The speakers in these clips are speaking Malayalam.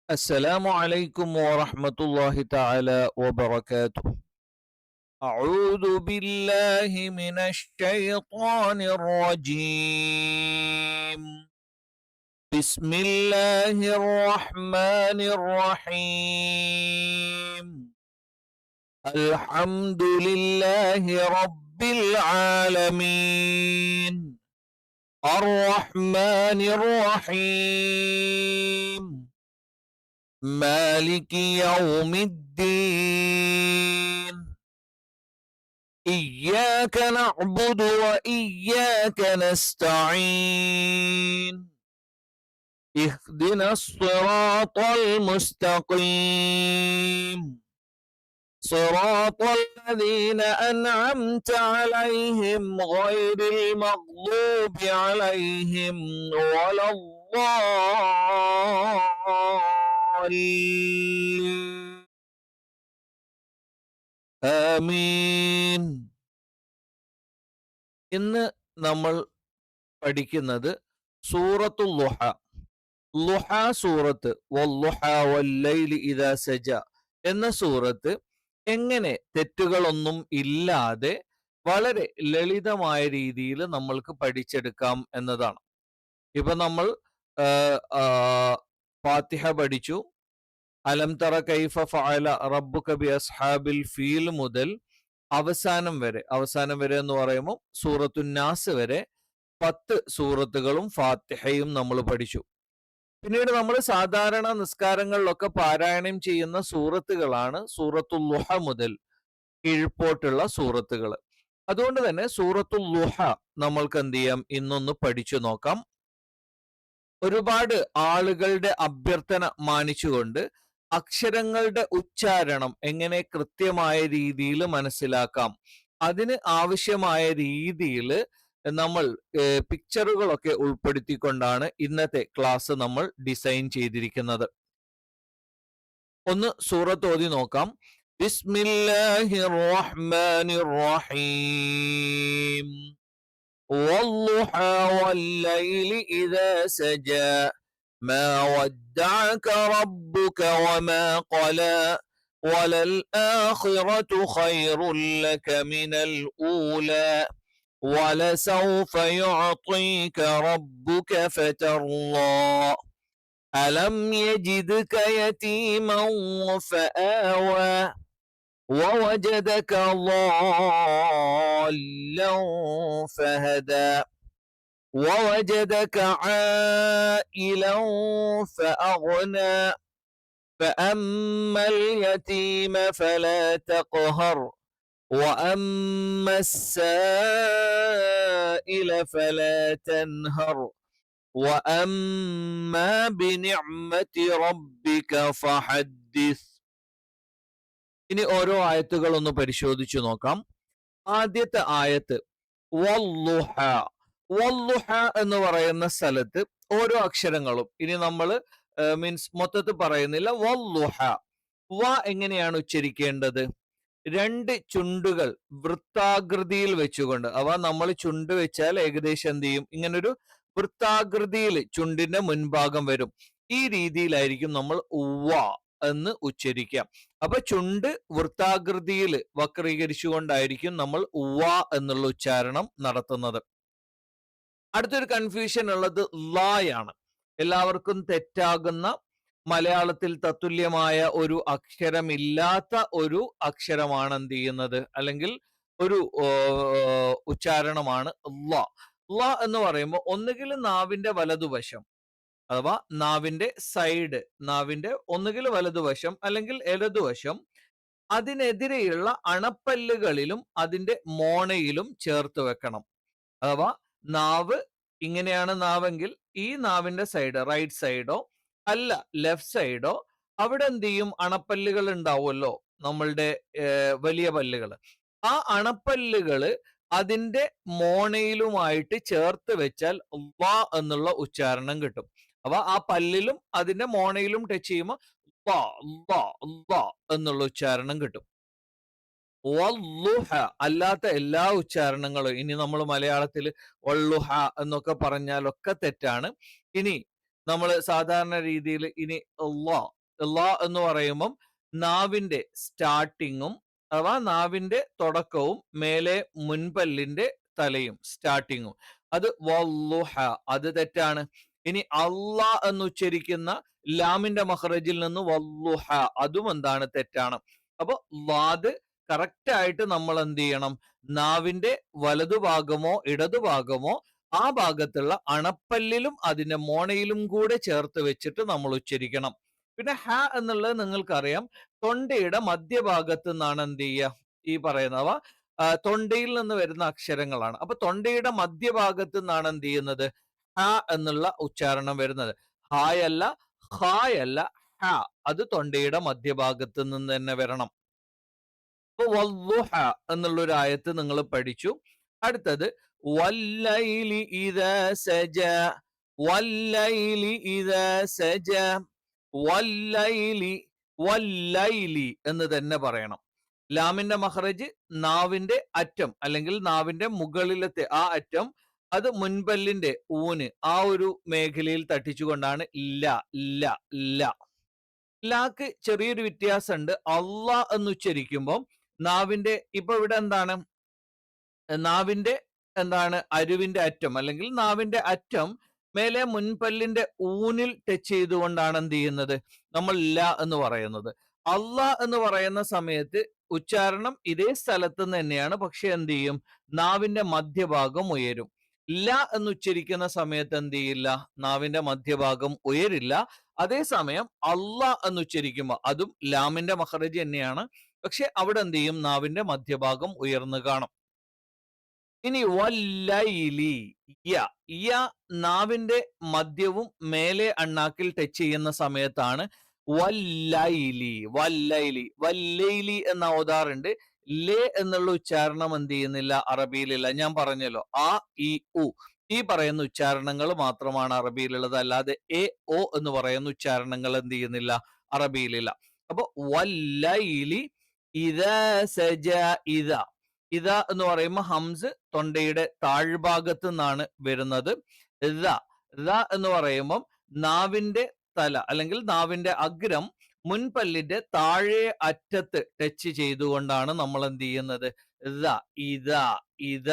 السلام عليكم ورحمة الله تعالى وبركاته. أعوذ بالله من الشيطان الرجيم. بسم الله الرحمن الرحيم. الحمد لله رب العالمين. الرحمن الرحيم. مالك يوم الدين. إياك نعبد وإياك نستعين. اهدنا الصراط المستقيم. صراط الذين أنعمت عليهم غير المغضوب عليهم ولا الضالين. ആമീൻ. ഇന്ന് നമ്മൾ പഠിക്കുന്നത് സൂറത്തുൽ ളുഹ. ളുഹ സൂറത്ത് വല്ലുഹ വല്ലൈലി ഇദാ സജ എന്ന സൂറത്ത് എങ്ങനെ തെറ്റുകളൊന്നും ഇല്ലാതെ വളരെ ലളിതമായ രീതിയിൽ നമ്മൾക്ക് പഠിച്ചെടുക്കാം എന്നതാണ്. ഇപ്പൊ നമ്മൾ ഫാത്തിഹ പഠിച്ചു, അലം തറ കൈഫ ഫഅല റബ്ബുക ബി അസ്ഹാബിൽ ഫീൽ മുതൽ അവസാനം വരെ എന്ന് പറയുമ്പോൾ സൂറത്തുൻ നാസ് വരെ 10 സൂറത്തുകളും ഫാത്തിഹയും നമ്മൾ പഠിച്ചു. പിന്നീട് നമ്മൾ സാധാരണ നിസ്കാരങ്ങളിലൊക്കെ പാരായണം ചെയ്യുന്ന സൂറത്തുകളാണ് സൂറത്തുൽ ളുഹ മുതൽ കീഴ്പോട്ടുള്ള സൂറത്തുകൾ. അതുകൊണ്ട് തന്നെ സൂറത്തുൽ ളുഹ നമ്മൾക്ക് എന്ത് ചെയ്യാം, ഇന്നൊന്ന് പഠിച്ചു നോക്കാം. ഒരുപാട് ആളുകളുടെ അഭ്യർത്ഥന മാനിച്ചുകൊണ്ട് അക്ഷരങ്ങളുടെ ഉച്ചാരണം എങ്ങനെ കൃത്യമായ രീതിയിൽ മനസ്സിലാക്കാം, അതിന് ആവശ്യമായ രീതിയിൽ നമ്മൾ പിക്ചറുകളൊക്കെ ഉൾപ്പെടുത്തിക്കൊണ്ടാണ് ഇന്നത്തെ ക്ലാസ് നമ്മൾ ഡിസൈൻ ചെയ്തിരിക്കുന്നത്. ഒന്ന് സൂറത്ത് ഓതി നോക്കാം. ബിസ്മില്ലാഹിർ റഹ്മാനിർ റഹീം. والضحى والليل إذا سجى ما ودعك ربك وما قلى وللآخرة خير لك من الأولى ولسوف يعطيك ربك فترضى ألم يجدك يتيما فآوى ووجدك ضالا فهدى ووجدك عائلا فأغنى فأما اليتيم فلا تقهر وأما السائل فلا تنهر وأما بنعمة ربك فحدث. ഇനി ഓരോ ആയത്തുകൾ ഒന്ന് പരിശോധിച്ചു നോക്കാം. ആദ്യത്തെ ആയത്ത് വല്ലുഹ. വല്ലുഹ എന്ന് പറയുന്ന സ്ഥലത്ത് ഓരോ അക്ഷരങ്ങളും ഇനി നമ്മൾ മീൻസ് മൊത്തത്തിൽ പറയുന്നില്ല. വല്ലുഹ വ എങ്ങനെയാണ് ഉച്ചരിക്കേണ്ടത്? 2 ചുണ്ടുകൾ വൃത്താകൃതിയിൽ വെച്ചുകൊണ്ട്, അവ നമ്മൾ ചുണ്ട് വെച്ചാൽ ഏകദേശം എന്ത് ചെയ്യും, ഇങ്ങനൊരു വൃത്താകൃതിയിൽ ചുണ്ടിന്റെ മുൻഭാഗം വരും. ഈ രീതിയിലായിരിക്കും നമ്മൾ ഉവ്വ എന്ന് ഉച്ചരിക്കാം. അപ്പൊ ചുണ്ട് വൃത്താകൃതിയിൽ വക്രീകരിച്ചുകൊണ്ടായിരിക്കും നമ്മൾ ഉവ്വ എന്നുള്ള ഉച്ചാരണം നടത്തുന്നത്. അടുത്തൊരു കൺഫ്യൂഷൻ ഉള്ളത് ലായാണ്. എല്ലാവർക്കും തെറ്റാകുന്ന, മലയാളത്തിൽ തത്തുല്യമായ ഒരു അക്ഷരമില്ലാത്ത ഒരു അക്ഷരമാണ് എന്ത് ചെയ്യുന്നത്, അല്ലെങ്കിൽ ഒരു ഉച്ചാരണമാണ് ല. ല എന്ന് പറയുമ്പോൾ ഒന്നുകിൽ നാവിന്റെ വലതുവശം അഥവാ നാവിന്റെ സൈഡ്, നാവിന്റെ ഒന്നുകിൽ വലതുവശം അല്ലെങ്കിൽ ഇടതുവശം, അതിനെതിരെയുള്ള അണപ്പല്ലുകളിലും അതിന്റെ മോണയിലും ചേർത്ത് വെക്കണം. അഥവാ നാവ് ഇങ്ങനെയാണ് നാവെങ്കിൽ ഈ നാവിന്റെ സൈഡ് റൈറ്റ് സൈഡോ അല്ല ലെഫ്റ്റ് സൈഡോ, അവിടെ എന്ത് ചെയ്യും, അണപ്പല്ലുകൾ ഉണ്ടാവുമല്ലോ, നമ്മളുടെ വലിയ പല്ലുകൾ. ആ അണപ്പല്ലുകള് അതിന്റെ മോണയിലുമായിട്ട് ചേർത്ത് വെച്ചാൽ വ എന്നുള്ള ഉച്ചാരണം കിട്ടും. അപ്പൊ ആ പല്ലിലും അതിന്റെ മോണയിലും ടച്ച് ചെയ്യുമ്പോൾ വ വ വ എന്നുള്ള ഉച്ചാരണം കിട്ടും. വല്ലുഹ അല്ലാത്ത എല്ലാ ഉച്ചാരണങ്ങളും ഇനി നമ്മൾ മലയാളത്തിൽ വള്ളുഹ എന്നൊക്കെ പറഞ്ഞാലൊക്കെ തെറ്റാണ്. ഇനി നമ്മൾ സാധാരണ രീതിയിൽ ഇനി ള ള എന്ന് പറയുമ്പം നാവിന്റെ സ്റ്റാർട്ടിങ്ങും അഥവാ നാവിന്റെ തുടക്കവും മേലെ മുൻപല്ലിന്റെ തലയും സ്റ്റാർട്ടിങ്ങും അത് വല്ലുഹ അത് തെറ്റാണ്. ഇനി അള്ളാ എന്ന് ഉച്ചരിക്കുന്ന ലാമിന്റെ മഖ്റജിൽ നിന്ന് വല്ലുഹ അതും എന്താണ് തെറ്റാണ്. അപ്പൊ വാദ് കറക്റ്റ് ആയിട്ട് നമ്മൾ എന്ത് ചെയ്യണം, നാവിന്റെ വലതുഭാഗമോ ഇടതുഭാഗമോ ആ ഭാഗത്തുള്ള അണപ്പല്ലിലും അതിന്റെ മോണയിലും കൂടെ ചേർത്ത് വെച്ചിട്ട് നമ്മൾ ഉച്ചരിക്കണം. പിന്നെ ഹ എന്നുള്ളത് നിങ്ങൾക്കറിയാം തൊണ്ടയുടെ മധ്യഭാഗത്ത് നിന്നാണ് എന്ത് ചെയ്യുക ഈ പറയുന്നവ തൊണ്ടയിൽ നിന്ന് വരുന്ന അക്ഷരങ്ങളാണ്. അപ്പൊ തൊണ്ടയുടെ മധ്യഭാഗത്ത് നിന്നാണ് എന്ത് ചെയ്യുന്നത് ഹ എന്നുള്ള ഉച്ചാരണം വരുന്നത്. ഹായല്ല ഹായല്ല ഹ അത് തൊണ്ടയുടെ മധ്യഭാഗത്ത് നിന്ന് തന്നെ വരണം. അപ്പൊ വല്ലുഹ എന്നുള്ള ഒരു ആയത്ത് നിങ്ങൾ പഠിച്ചു. അടുത്തത് വല്ലൈലി ഇദാ സജ വല്ലൈലി ഇദാ സജ വല്ലൈലി വല്ലൈലി എന്ന് തന്നെ പറയണം. ലാമിന്റെ മഖ്റജ് നാവിന്റെ അറ്റം അല്ലെങ്കിൽ നാവിന്റെ മുകളിലത്തെ ആ അറ്റം അത് മുൻപല്ലിന്റെ ഊന് ആ ഒരു മേഖലയിൽ തട്ടിച്ചുകൊണ്ടാണ് ല ല ല. ലാക്ക് ചെറിയൊരു വ്യത്യാസമുണ്ട്. അള്ളാ എന്ന് ഉച്ചരിക്കുമ്പോൾ നാവിന്റെ ഇപ്പൊ ഇവിടെ എന്താണ് നാവിന്റെ അരുവിന്റെ അറ്റം അല്ലെങ്കിൽ നാവിന്റെ അറ്റം മേലെ മുൻപല്ലിന്റെ ഊനിൽ ടച്ച് ചെയ്തുകൊണ്ടാണ് എന്ത് ചെയ്യുന്നത് നമ്മൾ ല എന്ന് പറയുന്നത്. അള്ളാ എന്ന് പറയുന്ന സമയത്ത് ഉച്ചാരണം ഇതേ സ്ഥലത്ത് നിന്ന് തന്നെയാണ്, പക്ഷെ എന്ത് ചെയ്യും നാവിന്റെ മധ്യഭാഗം ഉയരും. ല എന്ന് ഉച്ചരിക്കുന്ന സമയത്ത് എന്ത് ചെയ്യില്ല, നാവിന്റെ മധ്യഭാഗം ഉയരില്ല. അതേസമയം അള്ളാ എന്ന് ഉച്ചരിക്കുമ്പോൾ അതും ലാമിന്റെ മഖ്റജ് തന്നെയാണ്, പക്ഷെ അവിടെ എന്ത് ചെയ്യും നാവിന്റെ മധ്യഭാഗം ഉയർന്നു കാണും. ഇനി വല്ലൈലി യ നാവിന്റെ മധ്യവും മേലെ അണ്ണാക്കിൽ ടച്ച് ചെയ്യുന്ന സമയത്താണ് വല്ലൈലി വല്ലൈലി വല്ലൈലി എന്ന ഓതാറുണ്ട്. ലേ എന്നുള്ള ഉച്ചാരണം എന്ത് ചെയ്യുന്നില്ല അറബിയിലില്ല. ഞാൻ പറഞ്ഞല്ലോ ആ ഇ ഉ ഈ പറയുന്ന ഉച്ചാരണങ്ങൾ മാത്രമാണ് അറബിയിലുള്ളത്, അല്ലാതെ എ ഒ എന്ന് പറയുന്ന ഉച്ചാരണങ്ങൾ എന്ത് ചെയ്യുന്നില്ല അറബിയിലില്ല. അപ്പൊ വല്ലൈലി ഇദാ സജ ഇദ ഇത എന്ന് പറയുമ്പോൾ ഹംസ് തൊണ്ടയുടെ താഴ്ഭാഗത്ത് നിന്നാണ് വരുന്നത്. എന്ന് പറയുമ്പം നാവിന്റെ തല അല്ലെങ്കിൽ നാവിന്റെ അഗ്രം മുൻപല്ലിന്റെ താഴെ അറ്റത്ത് ടച്ച് ചെയ്തുകൊണ്ടാണ് നമ്മൾ എന്ത് ചെയ്യുന്നത് ഇത ഇത.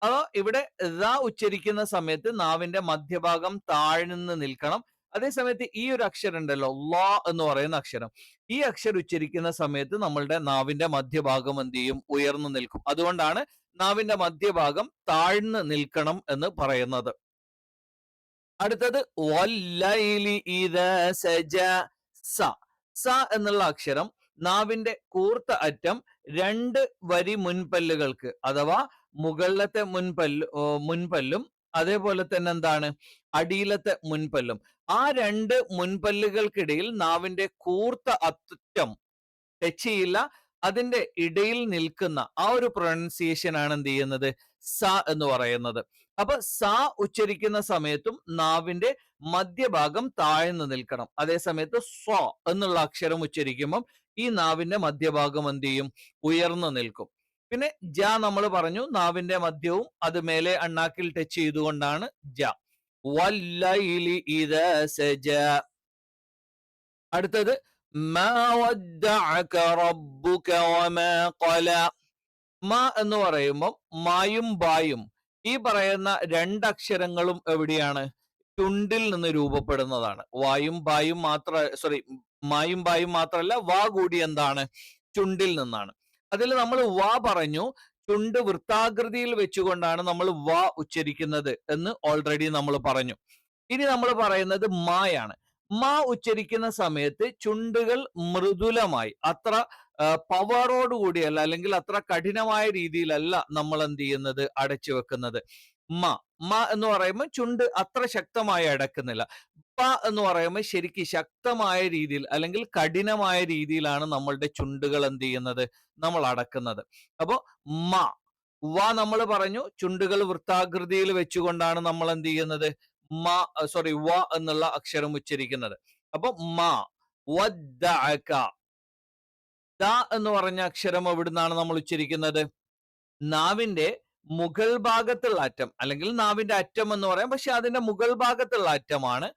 അപ്പൊ ഇവിടെ ഉച്ചരിക്കുന്ന സമയത്ത് നാവിന്റെ മധ്യഭാഗം താഴ്ന്ന് നിൽക്കണം. അതേസമയത്ത് ഈ ഒരു അക്ഷരം ഉണ്ടല്ലോ ല എന്ന് പറയുന്ന അക്ഷരം, ഈ അക്ഷരം ഉച്ചരിക്കുന്ന സമയത്ത് നമ്മളുടെ നാവിന്റെ മധ്യഭാഗം എന്ത് ചെയ്യും ഉയർന്നു നിൽക്കും. അതുകൊണ്ടാണ് നാവിന്റെ മധ്യഭാഗം താഴ്ന്ന് നിൽക്കണം എന്ന് പറയുന്നത്. അടുത്തത് വല്ലൈലി ഇദാ സജ സ സ എന്നുള്ള അക്ഷരം നാവിന്റെ കൂർത്ത അറ്റം രണ്ട് വരി മുൻപല്ലുകൾക്ക് അഥവാ മുകളിലത്തെ മുൻപല്ലും അതേപോലെ തന്നെ അടിയിലത്തെ മുൻപല്ലും ആ രണ്ട് മുൻപല്ലുകൾക്കിടയിൽ നാവിന്റെ കൂർത്ത അറ്റം ടച്ച് ചെയ്യില്ല. അതിന്റെ ഇടയിൽ നിൽക്കുന്ന ആ ഒരു പ്രൊനൗൺസിയേഷൻ ആണ് എന്ത് ചെയ്യുന്നത് സ എന്ന് പറയുന്നത്. അപ്പൊ സ ഉച്ചരിക്കുന്ന സമയത്തും നാവിന്റെ മധ്യഭാഗം താഴ്ന്നു നിൽക്കണം. അതേസമയത്ത് സ്വ എന്നുള്ള അക്ഷരം ഉച്ചരിക്കുമ്പം ഈ നാവിന്റെ മധ്യഭാഗം എന്ത് ചെയ്യും ഉയർന്നു നിൽക്കും. പിന്നെ ജ നമ്മൾ പറഞ്ഞു നാവിന്റെ മധ്യവും അത് മേലെ അണ്ണാക്കിൽ ടച്ച് ചെയ്തുകൊണ്ടാണ് ജ. വല്ലൈലി ഇദാ സജ. അടുത്തത് മാ വദ്ദഅക റബ്ബുക വമാ ഖല. മ എന്ന് പറയുമ്പോൾ മായും ബായും ഈ പറയുന്ന രണ്ടക്ഷരങ്ങളും എവിടെയാണ് ചുണ്ടിൽ നിന്ന് രൂപപ്പെടുന്നതാണ്. മായും ബായും മാത്രമല്ല വാ കൂടി എന്താണ് ചുണ്ടിൽ നിന്നാണ്. അതിൽ നമ്മൾ വാ പറഞ്ഞു ചുണ്ട് വൃത്താകൃതിയിൽ വെച്ചുകൊണ്ടാണ് നമ്മൾ വാ ഉച്ചരിക്കുന്നത് എന്ന് ഓൾറെഡി നമ്മൾ പറഞ്ഞു. ഇനി നമ്മൾ പറയുന്നത് മായാണ്. മാ ഉച്ചരിക്കുന്ന സമയത്ത് ചുണ്ടുകൾ മൃദുലമായി അത്ര പവറോട് കൂടിയല്ല അല്ലെങ്കിൽ അത്ര കഠിനമായ രീതിയിലല്ല നമ്മൾ എന്ത് ചെയ്യുന്നത് അടച്ചു വെക്കുന്നത്. മ എന്ന് പറയുമ്പോൾ ചുണ്ട് അത്ര ശക്തമായി അടക്കുന്നില്ല. പ എന്ന് പറയുമ്പോൾ ശരിക്കും ശക്തമായ രീതിയിൽ അല്ലെങ്കിൽ കഠിനമായ രീതിയിലാണ് നമ്മളുടെ ചുണ്ടുകൾ എന്ത് ചെയ്യുന്നത് നമ്മൾ അടക്കുന്നത്. അപ്പോ മ വ നമ്മൾ പറഞ്ഞു ചുണ്ടുകൾ വൃത്താകൃതിയിൽ വെച്ചുകൊണ്ടാണ് നമ്മൾ എന്ത് ചെയ്യുന്നത് വ എന്നുള്ള അക്ഷരം ഉച്ചരിക്കുന്നത്. അപ്പൊ മ വദ്ദഅക ദ എന്ന് പറഞ്ഞ അക്ഷരം എവിടുന്നാണ് നമ്മൾ ഉച്ചരിക്കുന്നത് നാവിന്റെ മുകൾ ഭാഗത്തുള്ള അറ്റം അല്ലെങ്കിൽ നാവിന്റെ അറ്റം എന്ന് പറയാം, പക്ഷെ അതിന്റെ മുകൾ ഭാഗത്തുള്ള അറ്റമാണ്.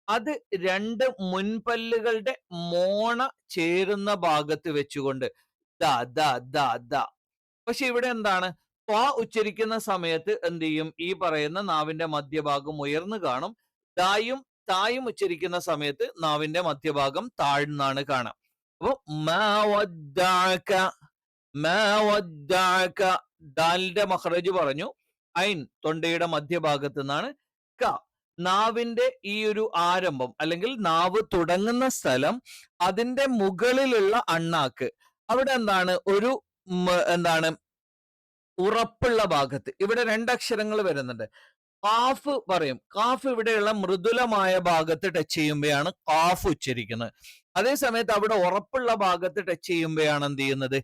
അത് രണ്ട് മുൻപല്ലുകളുടെ മോണ ചേരുന്ന ഭാഗത്ത് വെച്ചുകൊണ്ട് ദ ദ ദ ദ. പക്ഷെ ഇവിടെ എന്താണ്, ത്വ ഉച്ചരിക്കുന്ന സമയത്ത് എന്ത് ചെയ്യും, ഈ പറയുന്ന നാവിന്റെ മധ്യഭാഗം ഉയർന്നു കാണും. ദായും തായും ഉച്ചരിക്കുന്ന സമയത്ത് നാവിന്റെ മധ്യഭാഗം താഴ്ന്നാണ് കാണാം. അപ്പൊ മാ വദ്ദഅക, മാ വദ്ദഅക, ദാലിന്റെ മഖ്റജ് പറഞ്ഞു. ഐൻ തൊണ്ടയുടെ മധ്യഭാഗത്ത് നിന്നാണ്. ക നാവിന്റെ ഈ ഒരു ആരംഭം അല്ലെങ്കിൽ നാവ് തുടങ്ങുന്ന സ്ഥലം, അതിന്റെ മുകളിലുള്ള അണ്ണാക്ക്, അവിടെ എന്താണ് ഒരു എന്താണ് ഉറപ്പുള്ള ഭാഗത്ത്. ഇവിടെ രണ്ടക്ഷരങ്ങൾ വരുന്നുണ്ട്. കാഫ് പറയും. കാഫ് ഇവിടെയുള്ള മൃദുലമായ ഭാഗത്ത് ടച്ച് ചെയ്യുമ്പോഴാണ് കാഫ് ഉച്ചരിക്കുന്നത്. അതേ സമയത്ത് അവിടെ ഉറപ്പുള്ള ഭാഗത്ത് ടച്ച് ചെയ്യുമ്പോഴാണ് എന്ത് ചെയ്യുന്നത്,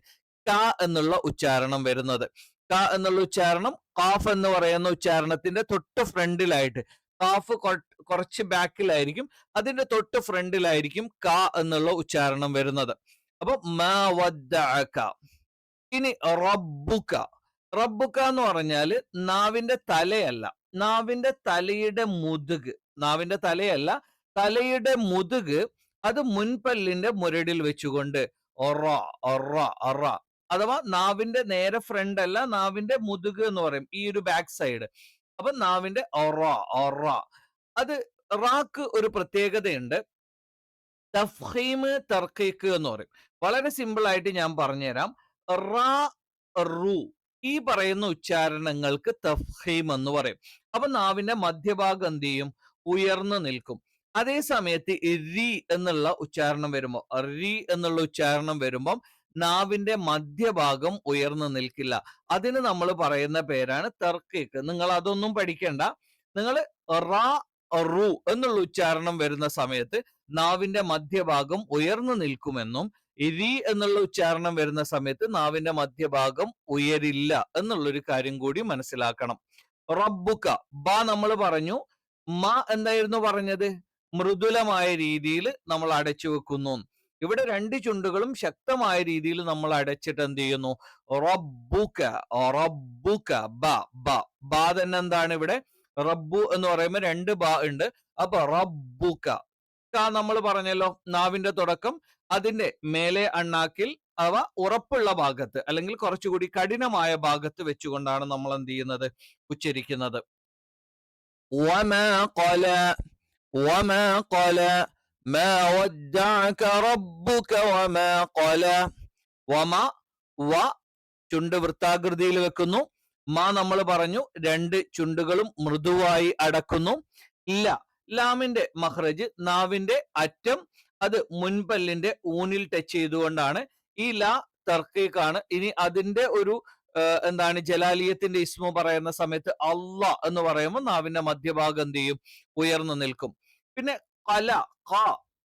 ക എന്നുള്ള ഉച്ചാരണം വരുന്നത്. ക എന്നുള്ള ഉച്ചാരണം കാഫ് എന്ന് പറയുന്ന ഉച്ചാരണത്തിന്റെ തൊട്ട് ഫ്രണ്ടിലായിട്ട്, കാഫ് കുറച്ച് ബാക്കിലായിരിക്കും, അതിന്റെ തൊട്ട് ഫ്രണ്ടിലായിരിക്കും ക എന്നുള്ള ഉച്ചാരണം വരുന്നത്. അപ്പൊ മാ വദ്ദഅക. ഇനി റബ്ബുക. റബ്ബുക എന്ന് പറഞ്ഞാല് നാവിന്റെ തലയല്ല, നാവിന്റെ തലയുടെ മുതുക്. നാവിന്റെ തലയല്ല, തലയുടെ മുതുക്, അത് മുൻപല്ലിന്റെ മുരടിൽ വെച്ചുകൊണ്ട് ഒറ ഒറ ഒറ, അഥവാ നാവിന്റെ നേരെ ഫ്രണ്ട് അല്ല, നാവിന്റെ മുതുക് എന്ന് പറയും, ഈ ഒരു ബാക്ക് സൈഡ്. അപ്പൊ നാവിന്റെ ഒറ ഒറ. അത് റാക്ക് ഒരു പ്രത്യേകതയുണ്ട്. തഫ്ഹീമ് തർക്കീക്ക് എന്ന് പറയും. വളരെ സിമ്പിൾ ആയിട്ട് ഞാൻ പറഞ്ഞുതരാം. റാ റു ഈ പറയുന്ന ഉച്ചാരണങ്ങൾക്ക് തഫ്ഹീം എന്ന് പറയും. അപ്പൊ നാവിന്റെ മധ്യഭാഗം എന്ത് ചെയ്യും, ഉയർന്നു നിൽക്കും. അതേ സമയത്ത് രി എന്നുള്ള ഉച്ചാരണം വരുമ്പോ, റി എന്നുള്ള ഉച്ചാരണം വരുമ്പം നാവിന്റെ മധ്യഭാഗം ഉയർന്നു നിൽക്കില്ല. അതിന് നമ്മൾ പറയുന്ന പേരാണ് തർക്കീക്ക്. നിങ്ങൾ അതൊന്നും പഠിക്കണ്ട. നിങ്ങൾ റാ റു എന്നുള്ള ഉച്ചാരണം വരുന്ന സമയത്ത് നാവിന്റെ മധ്യഭാഗം ഉയർന്നു നിൽക്കുമെന്നും രി എന്നുള്ള ഉച്ചാരണം വരുന്ന സമയത്ത് നാവിന്റെ മധ്യഭാഗം ഉയരില്ല എന്നുള്ളൊരു കാര്യം കൂടി മനസ്സിലാക്കണം. റബ്ബുക, ബ നമ്മൾ പറഞ്ഞു. മ എന്തായിരുന്നു പറഞ്ഞത്, മൃദുലമായ രീതിയിൽ നമ്മൾ അടച്ചു വെക്കുന്നു. ഇവിടെ രണ്ട് ചുണ്ടുകളും ശക്തമായ രീതിയിൽ നമ്മൾ അടച്ചിട്ട് എന്ത് ചെയ്യുന്നു, റബ്ബുക റബ്ബുക. ബ ബ ബ തന്നെ എന്താണ് ഇവിടെ, റബ്ബു എന്ന് പറയുമ്പോൾ രണ്ട് ബ ഉണ്ട്. അപ്പൊ റബ്ബുക. ക നമ്മൾ പറഞ്ഞല്ലോ, നാവിന്റെ തുടക്കം അതിന്റെ മേലെ അണ്ണാക്കിൽ, അവ ഉറപ്പുള്ള ഭാഗത്ത് അല്ലെങ്കിൽ കുറച്ചുകൂടി കഠിനമായ ഭാഗത്ത് വെച്ചുകൊണ്ടാണ് നമ്മൾ എന്ത് ചെയ്യുന്നത്, ഉച്ചരിക്കുന്നത്. وما قلى وما قلى ما ودعك ربك وما قلى. വമ വ ചുണ്ട് വൃത്താകൃതിയിൽ വെക്കുന്നു. മാ നമ്മൾ പറഞ്ഞു രണ്ട് ചുണ്ടുകളും മൃദുവായി അടക്കുന്നു. ഇല്ല, ലാമിന്റെ മഖ്റജ്, നാവിന്റെ അറ്റം, അത് മുൻപല്ലിന്റെ ഊനിൽ ടച്ച് ചെയ്തുകൊണ്ടാണ്. ഈ ല തർക്കീക്കാണ്. ഇനി അതിന്റെ ഒരു എന്താണ്, ജലാലിയത്തിന്റെ ഇസ്മു പറയുന്ന സമയത്ത് അല്ല എന്ന് പറയുമ്പോൾ നാവിന്റെ മധ്യഭാഗം എന്ത് ചെയ്യും, ഉയർന്നു നിൽക്കും. പിന്നെ കല,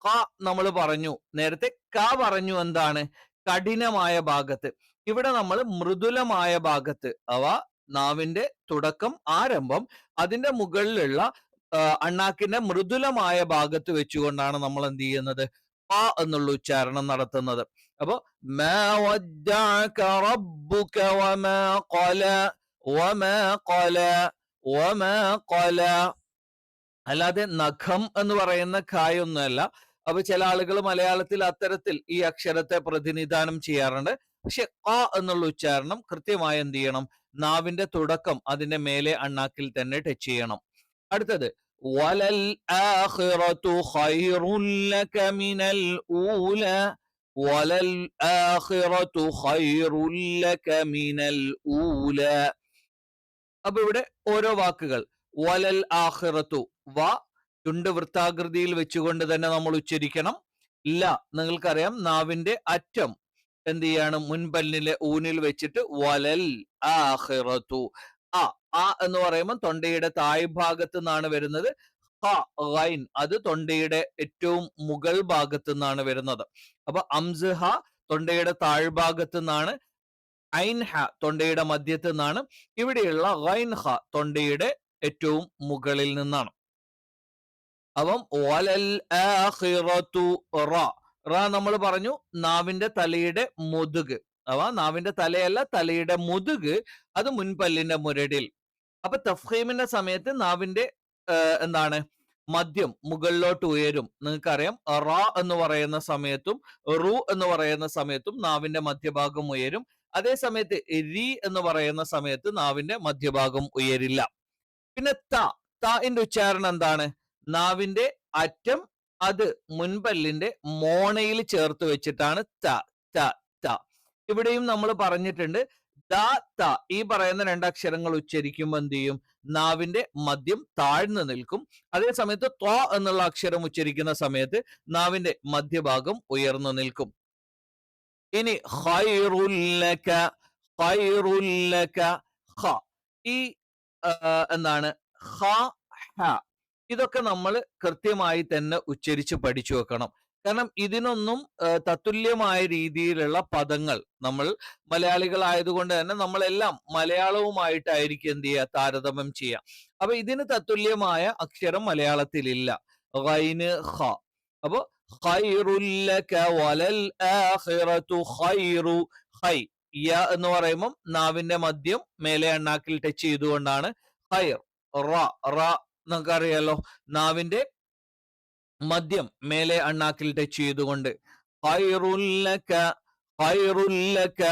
ക നമ്മൾ പറഞ്ഞു നേരത്തെ. ക പറഞ്ഞു എന്താണ്, കഠിനമായ ഭാഗത്ത്. ഇവിടെ നമ്മൾ മൃദുലമായ ഭാഗത്ത്, അവ നാവിന്റെ തുടക്കം ആരംഭം അതിന്റെ മുകളിലുള്ള അണ്ണാക്കിന്റെ മൃദുലമായ ഭാഗത്ത് വെച്ചുകൊണ്ടാണ് നമ്മൾ എന്ത് ചെയ്യുന്നത്, ആ എന്നുള്ള ഉച്ചാരണം നടത്തുന്നത്. അപ്പൊ മാ വദ്ദഅക റബ്ബുക വമാ ഖല വമാ ഖല വമാ ഖല. അല്ലാതെ നഖം എന്ന് പറയുന്ന ഖായൊന്നുമല്ല. അപ്പൊ ചില ആളുകൾ മലയാളത്തിൽ അത്തരത്തിൽ ഈ അക്ഷരത്തെ പ്രതിനിധാനം ചെയ്യാറുണ്ട്. പക്ഷെ ക എന്നുള്ള ഉച്ചാരണം കൃത്യമായി എന്ത് ചെയ്യണം, നാവിന്റെ തുടക്കം അതിന്റെ മേലെ അണ്ണാക്കിൽ തന്നെ ടച്ച് ചെയ്യണം. അടുത്തത് വലൽ ആഖിറതു ഖൈറുൻ ലക മിനൽ ഊല. വലൽ ആഖിറതു ഖൈറുൻ ലക മിനൽ ഊല. അപ്പൊ ഇവിടെ ഓരോ വാക്കുകൾ. വലൽ ആഖിറത്തു, വ ചുണ്ട് വൃത്താകൃതിയിൽ വെച്ചുകൊണ്ട് തന്നെ നമ്മൾ ഉച്ചരിക്കണം. ല നിങ്ങൾക്കറിയാം, നാവിന്റെ അറ്റം എന്ത് ചെയ്യാണ്, മുൻപല്ലിലെ ഊനിൽ വെച്ചിട്ട് വലൽ ആഖിറത്തു. ആ എന്ന് പറയുമ്പോൾ തൊണ്ടയുടെ താഴ്ഭാഗത്ത് നിന്നാണ് വരുന്നത്. ഗൈൻ അത് തൊണ്ടയുടെ ഏറ്റവും മുകൾ ഭാഗത്ത് നിന്നാണ് വരുന്നത്. അപ്പൊ അംസ് ഹ തൊണ്ടയുടെ താഴ്ഭാഗത്ത് നിന്നാണ്. ഐൻ ഹ തൊണ്ടയുടെ മധ്യത്ത് നിന്നാണ്. ഇവിടെയുള്ള ഗൈൻ ഹ തൊണ്ടയുടെ ഏറ്റവും മുകളിൽ നിന്നാണ്. അപ്പം വലൽ ആഖിറതു റ. റ നമ്മൾ പറഞ്ഞു നാവിന്റെ തലയുടെ മുതുക്, അഥവാ നാവിന്റെ തലയല്ല, തലയുടെ മുതുക്, അത് മുൻപല്ലിന്റെ മുരടിൽ. അപ്പൊ തഫ്ഹീമിന്റെ സമയത്ത് നാവിന്റെ എന്താണ്, മദ്യം മുകളിലോട്ട് ഉയരും. നിങ്ങൾക്കറിയാം റ എന്ന് പറയുന്ന സമയത്തും റു എന്ന് പറയുന്ന സമയത്തും നാവിന്റെ മധ്യഭാഗം ഉയരും. അതേ സമയത്ത് രി എന്ന് പറയുന്ന സമയത്ത് നാവിന്റെ മധ്യഭാഗം ഉയരില്ല. പിന്നെ ന്റെ ഉച്ചാരണം എന്താണ്? നാവിന്റെ അറ്റം അത് മുൻപല്ലിന്റെ മോണയിൽ ചേർത്ത് വെച്ചിട്ടാണ് ത ത ത. ഇവിടെയും നമ്മൾ പറഞ്ഞിട്ടുണ്ട് ഈ പറയുന്ന രണ്ടക്ഷരങ്ങൾ ഉച്ചരിക്കുമ്പോൾ എന്ത് ചെയ്യും? നാവിന്റെ മദ്യം താഴ്ന്നു നിൽക്കും. അതേ സമയത്ത് ത്വ എന്നുള്ള അക്ഷരം ഉച്ചരിക്കുന്ന സമയത്ത് നാവിന്റെ മധ്യഭാഗം ഉയർന്നു നിൽക്കും. ഇനി ഖൈറുല്ലക, ഖൈറുല്ലക, ഖ. ഈ എന്താണ് ഹ, ഹ, ഇതൊക്കെ നമ്മൾ കൃത്യമായി തന്നെ ഉച്ചരിച്ച് പഠിച്ചു വെക്കണം. കാരണം ഇതിനൊന്നും തത്തുല്യമായ രീതിയിലുള്ള പദങ്ങൾ നമ്മൾ മലയാളികളായതുകൊണ്ട് തന്നെ നമ്മളെല്ലാം മലയാളവുമായിട്ടായിരിക്കും എന്ത് ചെയ്യുക? താരതമ്യം ചെയ്യുക. അപ്പൊ ഇതിന് തത്തുല്യമായ അക്ഷരം മലയാളത്തിലില്ല. ഗൈന് ഖ. അപ്പൊ ഖൈറുല്ലക വലൽ ആഖിറതു ഖൈറു. ഖൈ യ എന്ന് പറയുമ്പോൾ നാവിന്റെ മദ്യം മേലെ അണ്ണാക്കിൽ ടച്ച് ചെയ്തുകൊണ്ടാണ് ഖൈർ. റ നമുക്കറിയാലോ, നാവിന്റെ മദ്യം മേലെ അണ്ണാക്കിൽ ടച്ച് ചെയ്തുകൊണ്ട് ഖൈറുല്ലക, ഖൈറുല്ലക.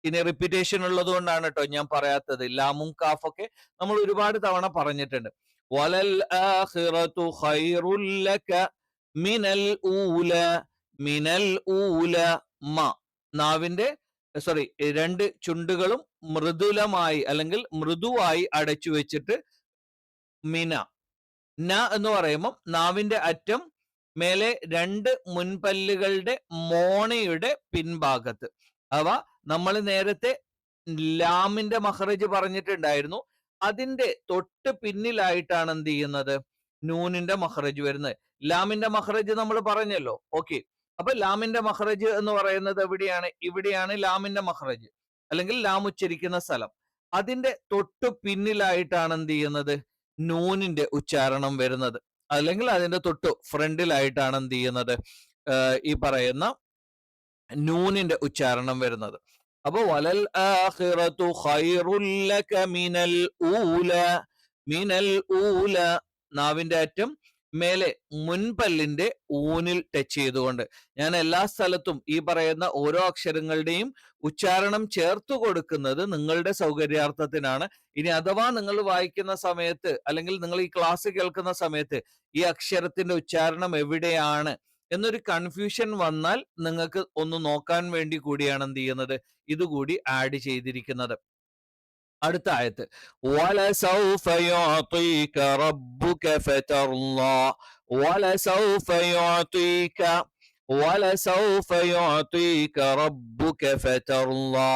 ഇനി റിപ്പീറ്റേഷൻ ഉള്ളത് കൊണ്ടാണ് കേട്ടോ ഞാൻ പറയാത്തത്. ലാമും കാഫൊക്കെ നമ്മൾ ഒരുപാട് തവണ പറഞ്ഞിട്ടുണ്ട്. വലൽ ആഖിറതു ഖൈറുല്ലക മിനൽ ഊല, മിനൽ ഊല. നാവിന്റെ രണ്ട് ചുണ്ടുകളും മൃദുലമായി അല്ലെങ്കിൽ മൃദുവായി അടച്ചു വെച്ചിട്ട് മിന. ന എന്ന് പറയുമ്പോൾ നാവിന്റെ അറ്റം മേലെ രണ്ട് മുൻപല്ലുകളുടെ മോണയുടെ പിൻഭാഗത്ത്. അവ നമ്മൾ നേരത്തെ ലാമിന്റെ മഖ്റജ് പറഞ്ഞിട്ടുണ്ടായിരുന്നു. അതിന്റെ തൊട്ട് പിന്നിലായിട്ടാണ് എന്ത് ചെയ്യുന്നത്? നൂനിന്റെ മഖ്റജ് വരുന്നത്. ലാമിന്റെ മഖ്റജ് നമ്മൾ പറഞ്ഞല്ലോ. ഓക്കെ, അപ്പൊ ലാമിന്റെ മഖ്റജ് എന്ന് പറയുന്നത് എവിടെയാണ്? ഇവിടെയാണ് ലാമിന്റെ മഖ്റജ് അല്ലെങ്കിൽ ലാം ഉച്ചരിക്കുന്ന സ്ഥലം. അതിന്റെ തൊട്ടു പിന്നിലായിട്ടാണ് എന്ത് ചെയ്യുന്നത്? നൂനിന്റെ ഉച്ചാരണം വരുന്നത്. അല്ലെങ്കിൽ അതിന്റെ തൊട്ടു ഫ്രണ്ടിലായിട്ടാണ് എന്ത് ചെയ്യുന്നത്? ഈ പറയുന്ന നൂനിന്റെ ഉച്ചാരണം വരുന്നത്. അപ്പൊ വലൽ ആഖിറതു ഖൈറുൽ ലക മിനൽ ഊല, മിനൽ ഊല. നാവിന്റെ അറ്റം മേലെ മുൻപല്ലിന്റെ ഊനിൽ ടച്ച് ചെയ്തുകൊണ്ട്. ഞാൻ എല്ലാ സ്ഥലത്തും ഈ പറയുന്ന ഓരോ അക്ഷരങ്ങളുടെയും ഉച്ചാരണം ചേർത്ത് കൊടുക്കുന്നത് നിങ്ങളുടെ സൗകര്യാർത്ഥത്തിനാണ്. ഇനി അഥവാ നിങ്ങൾ വായിക്കുന്ന സമയത്ത് അല്ലെങ്കിൽ നിങ്ങൾ ഈ ക്ലാസ് കേൾക്കുന്ന സമയത്ത് ഈ അക്ഷരത്തിന്റെ ഉച്ചാരണം എവിടെയാണ് എന്നൊരു കൺഫ്യൂഷൻ വന്നാൽ നിങ്ങൾക്ക് ഒന്ന് നോക്കാൻ വേണ്ടി കൂടിയാണ് എന്ത് ചെയ്യുന്നത്? ഇതുകൂടി ആഡ് ചെയ്തിരിക്കുന്നത്. അടുത്ത ആയത്ത് വലസൗഫ യുഅതീക റബ്ബുക ഫതർളാ, വലസൗഫ യുഅതീക, വലസൗഫ യുഅതീക റബ്ബുക ഫതർളാ.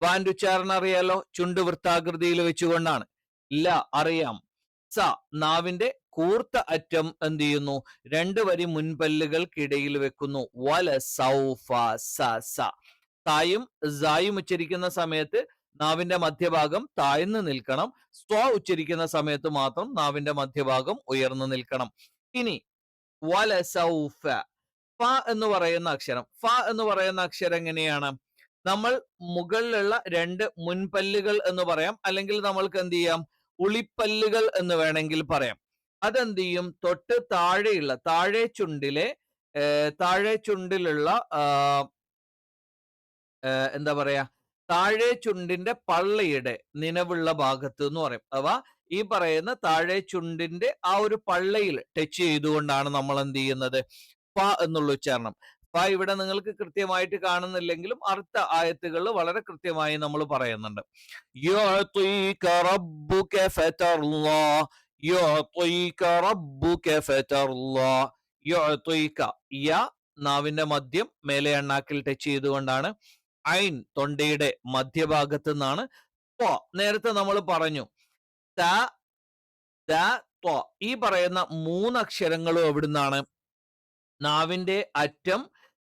വാന്റെ ഉച്ചാരണം അറിയാലോ, ചുണ്ട് വൃത്താകൃതിയിൽ വെച്ചുകൊണ്ടാണ്. ല അറിയാം. സ നാവിന്റെ കൂർത്ത അറ്റം എന്ത് ചെയ്യുന്നു? രണ്ട് വരി മുൻപല്ലുകൾക്കിടയിൽ വെക്കുന്നു. വലസൗഫ, സ സ. തായും സായും ഉച്ചരിക്കുന്ന സമയത്ത് നാവിന്റെ മധ്യഭാഗം താഴ്ന്നു നിൽക്കണം. സ്വ ഉച്ചരിക്കുന്ന സമയത്ത് മാത്രം നാവിന്റെ മധ്യഭാഗം ഉയർന്നു നിൽക്കണം. ഇനി വലസൗഫ, ഫ എന്ന് പറയുന്ന അക്ഷരം. ഫ എന്ന് പറയുന്ന അക്ഷരം എങ്ങനെയാണ്? നമ്മൾ മുകളിലുള്ള രണ്ട് മുൻപല്ലുകൾ എന്ന് പറയാം, അല്ലെങ്കിൽ നമ്മൾക്ക് എന്ത് ചെയ്യാം? ഉളിപ്പല്ലുകൾ എന്ന് വേണമെങ്കിൽ പറയാം. അതെന്ത് ചെയ്യും? തൊട്ട് താഴെയുള്ള താഴെ ചുണ്ടിലുള്ള എന്താ പറയാ, താഴെ ചുണ്ടിന്റെ പള്ളയുടെ നിലവുള്ള ഭാഗത്ത് എന്ന് പറയും. അഥവാ ഈ പറയുന്ന താഴെ ചുണ്ടിന്റെ ആ ഒരു പള്ളയിൽ ടച്ച് ചെയ്തുകൊണ്ടാണ് നമ്മൾ എന്ത് ചെയ്യുന്നത്? ഫ എന്നുള്ള ഉച്ചാരണം. ഫ ഇവിടെ നിങ്ങൾക്ക് കൃത്യമായിട്ട് കാണുന്നില്ലെങ്കിലും അടുത്ത ആയത്തുകളിൽ വളരെ കൃത്യമായി നമ്മൾ പറയുന്നുണ്ട്. യുഅതീക റബ്ബുക ഫതർളാ, യുഅതീക റബ്ബുക ഫതർളാ. യുഅതീക, യ നാവിന്റെ മദ്യം മേലെ അണ്ണാക്കിൽ ടച്ച് ചെയ്തുകൊണ്ടാണ്. ഐൻ തൊണ്ടയുടെ മധ്യഭാഗത്ത് നിന്നാണ്. നേരത്തെ നമ്മൾ പറഞ്ഞു ത, ത, ത്വ. ഈ പറയുന്ന മൂന്നക്ഷരങ്ങളും എവിടുന്നാണ്? നാവിന്റെ അറ്റം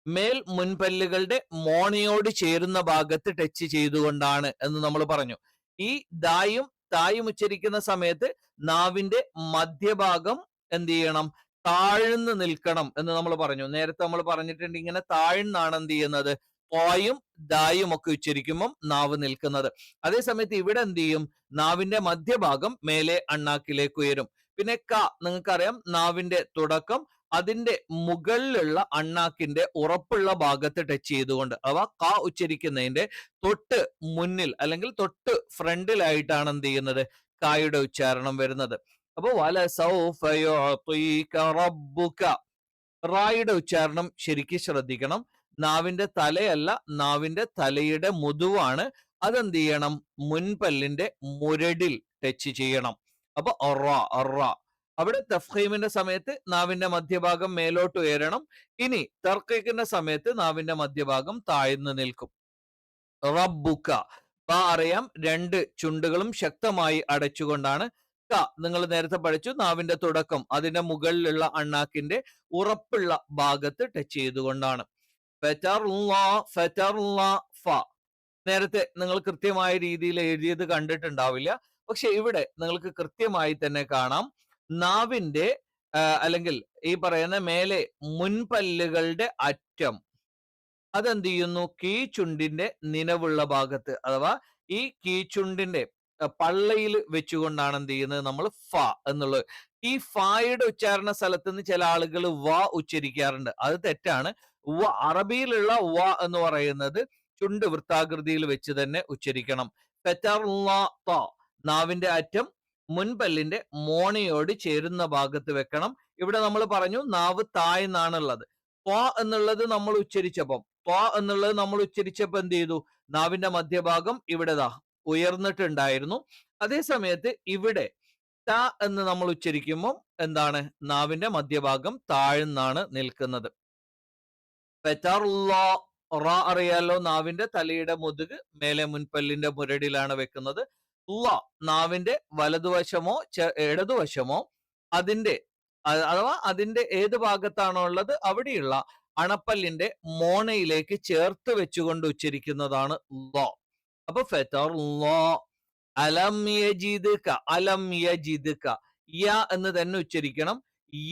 മേൽ മുൻപല്ലുകളുടെ മോണയോട് ചേരുന്ന ഭാഗത്ത് ടച്ച് ചെയ്തുകൊണ്ടാണ് എന്ന് നമ്മൾ പറഞ്ഞു. ഈ ദായും തായും ഉച്ചരിക്കുന്ന സമയത്ത് നാവിന്റെ മധ്യഭാഗം എന്ത് ചെയ്യണം? താഴ്ന്നു നിൽക്കണം എന്ന് നമ്മൾ പറഞ്ഞു. നേരത്തെ നമ്മൾ പറഞ്ഞിട്ടുണ്ട് ഇങ്ങനെ താഴ്ന്നാണ് എന്ത് ചെയ്യുന്നത്? ത്വായും ദായും ഒക്കെ ഉച്ചരിക്കുമ്പം നാവ് നിൽക്കുന്നത്. അതേസമയത്ത് ഇവിടെ എന്ത് ചെയ്യും? നാവിന്റെ മധ്യഭാഗം മേലെ അണ്ണാക്കിലേക്ക് ഉയരും. പിന്നെ ക നിങ്ങൾക്കറിയാം നാവിന്റെ തുടക്കം അതിന്റെ മുകളിലുള്ള അണ്ണാക്കിന്റെ ഉറപ്പുള്ള ഭാഗത്ത് ടച്ച് ചെയ്തുകൊണ്ട് അഥവാ ക ഉച്ചരിക്കുന്നതിന്റെ തൊട്ട് മുന്നിൽ അല്ലെങ്കിൽ തൊട്ട് ഫ്രണ്ടിലായിട്ടാണ് എന്ത് ചെയ്യുന്നത് കായുടെ ഉച്ചാരണം വരുന്നത്. അപ്പൊ വലസൗഫ യുഅ്തീക റബ്ബുക, റായുടെ ഉച്ചാരണം ശരിക്കും ശ്രദ്ധിക്കണം. നാവിന്റെ തലയല്ല, നാവിന്റെ തലയുടെ മുതുവാണ്. അതെന്ത് ചെയ്യണം? മുൻപല്ലിന്റെ മുരടിൽ ടച്ച് ചെയ്യണം. അപ്പൊ അവിടെ തഫ്ഖീമിന്റെ സമയത്ത് നാവിന്റെ മധ്യഭാഗം മേലോട്ട് ഉയരണം. ഇനി തർക്കീഖിന്റെ സമയത്ത് നാവിന്റെ മധ്യഭാഗം താഴ്ന്നു നിൽക്കും. റബ്ബുക, അറിയാം, രണ്ട് ചുണ്ടുകളും ശക്തമായി അടച്ചുകൊണ്ടാണ്. ക നിങ്ങൾ നേരത്തെ പഠിച്ചു, നാവിന്റെ തുടക്കം അതിന്റെ മുകളിലുള്ള അണ്ണാക്കിന്റെ ഉറപ്പുള്ള ഭാഗത്ത് ടച്ച് ചെയ്തുകൊണ്ടാണ്. നേരത്തെ നിങ്ങൾ കൃത്യമായ രീതിയിൽ എഴുതിയത് കണ്ടിട്ടുണ്ടാവില്ല. പക്ഷെ ഇവിടെ നിങ്ങൾക്ക് കൃത്യമായി തന്നെ കാണാം. നാവിന്റെ അല്ലെങ്കിൽ ഈ പറയുന്ന മേലെ മുൻപല്ലുകളുടെ അറ്റം അതെന്ത് ചെയ്യുന്നു? കീചുണ്ടിന്റെ നിലവുള്ള ഭാഗത്ത് അഥവാ ഈ കീചുണ്ടിന്റെ പള്ളയിൽ വെച്ചുകൊണ്ടാണ് എന്ത് ചെയ്യുന്നത്? നമ്മൾ ഫ എന്നുള്ളത്. ഈ ഫായുടെ ഉച്ചാരണ സ്ഥലത്ത് നിന്ന് ചില ആളുകൾ വ ഉച്ചരിക്കാറുണ്ട്. അത് തെറ്റാണ്. അറബിയിലുള്ള വ എന്ന് പറയുന്നത് ചുണ്ട് വൃത്താകൃതിയിൽ വെച്ച് തന്നെ ഉച്ചരിക്കണം. നാവിന്റെ അറ്റം മുൻപല്ലിന്റെ മോണയോട് ചേരുന്ന ഭാഗത്ത് വെക്കണം. ഇവിടെ നമ്മൾ പറഞ്ഞു നാവ് താഴ്ന്നാണുള്ളത്. ത്വ എന്നുള്ളത് നമ്മൾ ഉച്ചരിച്ചപ്പം എന്ത് ചെയ്തു? നാവിന്റെ മധ്യഭാഗം ഇവിടെ ഉയർന്നിട്ടുണ്ടായിരുന്നു. അതേ സമയത്ത് ഇവിടെ ത എന്ന് നമ്മൾ ഉച്ചരിക്കുമ്പോൾ എന്താണ്? നാവിന്റെ മധ്യഭാഗം താഴ്ന്നാണ് നിൽക്കുന്നത്. അറിയാലോ, നാവിന്റെ തലയുടെ മുതുക് മേലെ മുൻപല്ലിന്റെ മുരടിലാണ് വെക്കുന്നത്. നാവിന്റെ വലതുവശമോ ഇടതുവശമോ അതിന്റെ അഥവാ അതിന്റെ ഏത് ഭാഗത്താണോ ഉള്ളത് അവിടെയുള്ള അണപ്പല്ലിന്റെ മോണയിലേക്ക് ചേർത്ത് വെച്ചുകൊണ്ട് ഉച്ചരിക്കുന്നതാണ് ലോ. അപ്പൊ ഫെതർ ലോ. അലം യജിദ്ക, അലം യജിദ്ക, യ എന്ന് തന്നെ ഉച്ചരിക്കണം.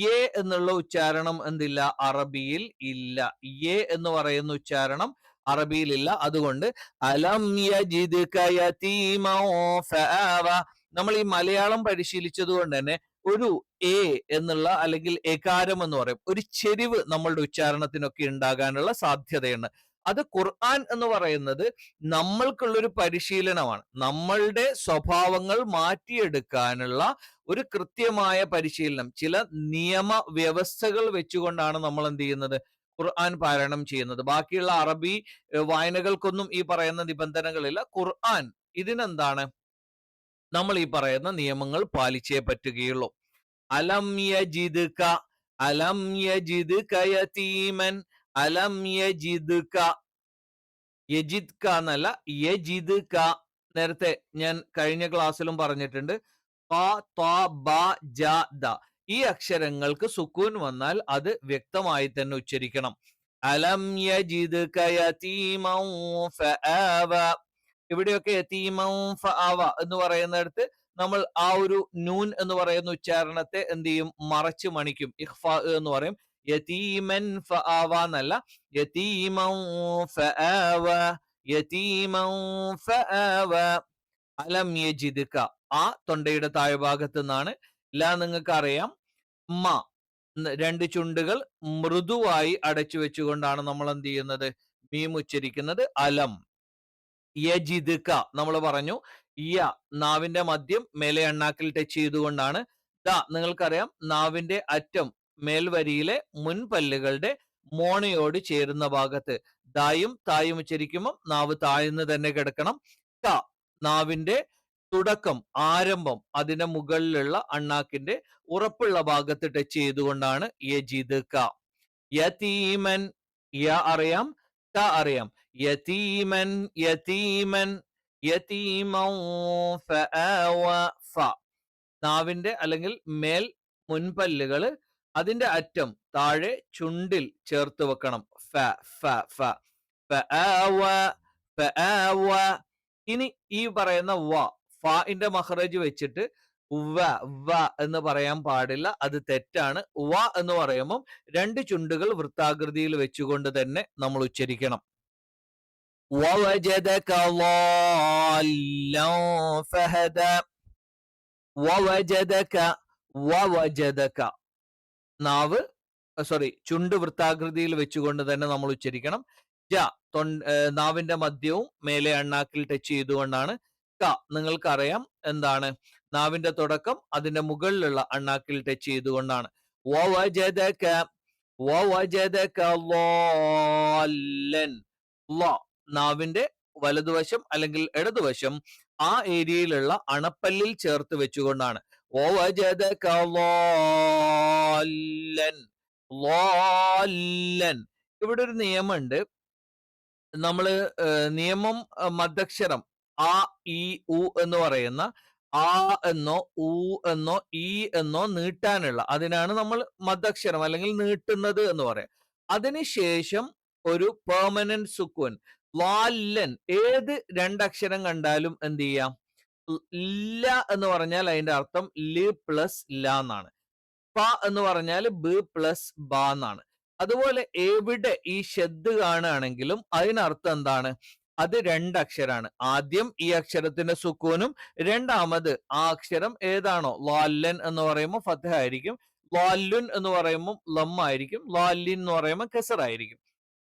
യേ എന്നുള്ള ഉച്ചാരണം എന്തില്ല? അറബിയിൽ ഇല്ല. യേ എന്ന് പറയുന്ന ഉച്ചാരണം അറബിയിൽ ഇല്ല. അതുകൊണ്ട് അലം യജിദ്ക യതീമൻ ഫആവ. നമ്മൾ ഈ മലയാളം പരിശീലിച്ചത് കൊണ്ട് തന്നെ ഒരു എ എന്നുള്ള അല്ലെങ്കിൽ എകാരം എന്ന് പറയും, ഒരു ചെരിവ് നമ്മളുടെ ഉച്ചാരണത്തിനൊക്കെ ഉണ്ടാകാനുള്ള സാധ്യതയുണ്ട്. അത് ഖുർആൻ എന്ന് പറയുന്നത് നമ്മൾക്കുള്ളൊരു പരിശീലനമാണ്. നമ്മളുടെ സ്വഭാവങ്ങൾ മാറ്റിയെടുക്കാനുള്ള ഒരു കൃത്യമായ പരിശീലനം. ചില നിയമ വ്യവസ്ഥകൾ വെച്ചുകൊണ്ടാണ് നമ്മൾ എന്ത് ചെയ്യുന്നത്? ഖുർആൻ പാരായണം ചെയ്യുന്നത്. ബാക്കിയുള്ള അറബി വായനകൾക്കൊന്നും ഈ പറയുന്ന നിബന്ധനകളില്ല. ഖുർആൻ ഇതിനെന്താണ്? നമ്മൾ ഈ പറയുന്ന നിയമങ്ങൾ പാലിച്ചേ പറ്റുകയുള്ളൂ. അലം യജിദ്ക, അലം യജിദ്ക യതീമൻ, അലം യജിദ്ക, യജിദ്ക എന്നല്ല യജിദ്ക. നേരത്തെ ഞാൻ കഴിഞ്ഞ ക്ലാസ്സിലും പറഞ്ഞിട്ടുണ്ട്. ഈ അക്ഷരങ്ങൾക്ക് സുക്കൂൻ വന്നാൽ അത് വ്യക്തമായി തന്നെ ഉച്ചരിക്കണം. അലം യജിദ്ക യതീമൻ ഫആവ. ഇവിടെയൊക്കെ യതീമൻ ഫആവ എന്ന് പറയുന്നിടത്ത് നമ്മൾ ആ ഒരു നൂൻ എന്ന് പറയുന്ന ഉച്ചാരണത്തെ എന്ത് ചെയ്യും? മറച്ച് മണിക്കും. ഇഖ്ഫാ എന്ന് പറയും. യതീമൻ ഫആവ എന്നല്ല, യതീമൻ ഫആവ, യതീമൻ ഫആവ. അലം യജിദ്ക, ആ തൊണ്ടയുടെ താഴ്ഭാഗത്ത് നിന്നാണ്. ല നിങ്ങൾക്ക് അറിയാം, മ രണ്ട് ചുണ്ടുകൾ മൃദുവായി അടച്ചു വെച്ചുകൊണ്ടാണ് നമ്മൾ എന്ത് ചെയ്യുന്നത്? മീം ഉച്ചരിക്കുന്നത്. അലം യജിദ്ക നമ്മൾ പറഞ്ഞു. യ നാവിന്റെ മദ്യം മേലെ അണ്ണാക്കിൽ ടച്ച് ചെയ്തുകൊണ്ടാണ്. നിങ്ങൾക്കറിയാം, നാവിന്റെ അറ്റം മേൽവരിയിലെ മുൻപല്ലുകളുടെ മോണയോട് ചേരുന്ന ഭാഗത്ത് ദായും തായും ഉച്ചരിക്കുമ്പോൾ നാവ് താഴ്ന്ന് തന്നെ കിടക്കണം. ക നാവിന്റെ തുടക്കം, ആരംഭം അതിന്റെ മുകളിലുള്ള അണ്ണാക്കിന്റെ ഉറപ്പുള്ള ഭാഗത്ത് ടച്ച് ചെയ്തുകൊണ്ടാണ് യജിദ്ക. യതീമൻ, യ അറിയാം, ത അറിയാം. യതീമൻ, യതീമൻ, യതീമൻ ഫആവ, ഫ. നാവിന്റെ അല്ലെങ്കിൽ മേൽ മുൻപല്ലുകള് അതിന്റെ അറ്റം താഴെ ചുണ്ടിൽ ചേർത്ത് വെക്കണം. ഫ ഫ ഫ ഫആവ, ഫആവ. ഇനി ഈ പറയുന്ന വ, ഫാഇന്റെ മഖ്റജ് വെച്ചിട്ട് വ വ എന്ന് പറയാൻ പാടില്ല. അത് തെറ്റാണ്. വ എന്ന് പറയുമ്പോൾ രണ്ട് ചുണ്ടുകൾ വൃത്താകൃതിയിൽ വെച്ചുകൊണ്ട് തന്നെ നമ്മൾ ഉച്ചരിക്കണം. വവജദക ളാല്ലൻ ഫഹദ, വവജദക, വവജദക. നാവ് ചുണ്ട് വൃത്താകൃതിയിൽ വെച്ചുകൊണ്ട് തന്നെ നമ്മൾ ഉച്ചരിക്കണം. ജ നാവിന്റെ മധ്യവും മേലെ അണ്ണാക്കിൽ ടച്ച് ചെയ്തുകൊണ്ടാണ്. ക നിങ്ങൾക്കറിയാം എന്താണ്, നാവിന്റെ തുടക്കം അതിന്റെ മുകളിലുള്ള അണ്ണാക്കിൽ ടച്ച് ചെയ്തുകൊണ്ടാണ്. വവജദക വവജദക ളാല്ലൻ. ള നാവിന്റെ വലതുവശം അല്ലെങ്കിൽ ഇടതുവശം ആ ഏരിയയിലുള്ള അണപ്പല്ലിൽ ചേർത്ത് വെച്ചുകൊണ്ടാണ്. വവജദക ളാല്ലൻ. ളാല്ലൻ. ഇവിടെ ഒരു നിയമമുണ്ട്. നമ്മള് നിയമം മദ്ദക്ഷരം ആ, ഈ, ഉ എന്ന് പറയുന്ന ആ എന്നോ ഊ എന്നോ ഈ എന്നോ നീട്ടാനുള്ള, അതിനാണ് നമ്മൾ മദ്ദക്ഷരം അല്ലെങ്കിൽ നീട്ടുന്നത് എന്ന് പറയാം. അതിനുശേഷം ഒരു പെർമനന്റ് സുക്കൂൻ ലാല്ലൻ. ഏത് രണ്ടക്ഷരം കണ്ടാലും എന്ത് ചെയ്യാം, ല എന്ന് പറഞ്ഞാൽ അതിന്റെ അർത്ഥം ലി പ്ലസ് ല എന്നാണ്. പ എന്ന് പറഞ്ഞാൽ ബ് പ്ലസ് ബ എന്നാണ്. അതുപോലെ എവിടെ ഈ ഷദ് കാണുകയാണെങ്കിലും അതിനർത്ഥം എന്താണ്, അത് രണ്ടക്ഷരാണ്. ആദ്യം ഈ അക്ഷരത്തിന്റെ സുക്കൂനും രണ്ടാമത് ആ അക്ഷരം ഏതാണോ, ലാല്ലൻ എന്ന് പറയുമ്പോൾ ഫത്ഹ ആയിരിക്കും, ലാല്ലുൻ എന്ന് പറയുമ്പോൾ ലമ്മായിരിക്കും, ലാല്ലിൻ എന്ന് പറയുമ്പോൾ കസറായിരിക്കും.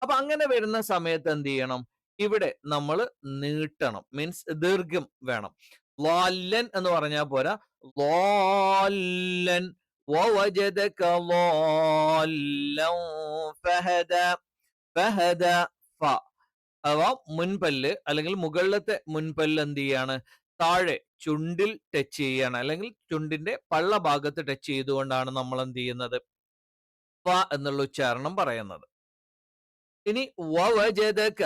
അപ്പൊ അങ്ങനെ വരുന്ന സമയത്ത് എന്ത് ചെയ്യണം, ഇവിടെ നമ്മൾ നീട്ടണം, മീൻസ് ദീർഘം വേണം. ലാല്ലൻ എന്ന് പറഞ്ഞാൽ പോരാ, ലാല്ലൻ. ووجدك ضالا فهدى. فهدى. ഫ അഥവാ മുൻപല്ല് അല്ലെങ്കിൽ മുകളിലത്തെ മുൻപല്ല് എന്ത് ചെയ്യാണ്, താഴെ ചുണ്ടിൽ ടച്ച് ചെയ്യാണ്, അല്ലെങ്കിൽ ചുണ്ടിന്റെ പള്ള ഭാഗത്ത് ടച്ച് ചെയ്തുകൊണ്ടാണ് നമ്മൾ എന്ത് ചെയ്യുന്നത്, ഫ എന്നുള്ള ഉച്ചാരണം പറയുന്നത്. ഇനി വവജദക.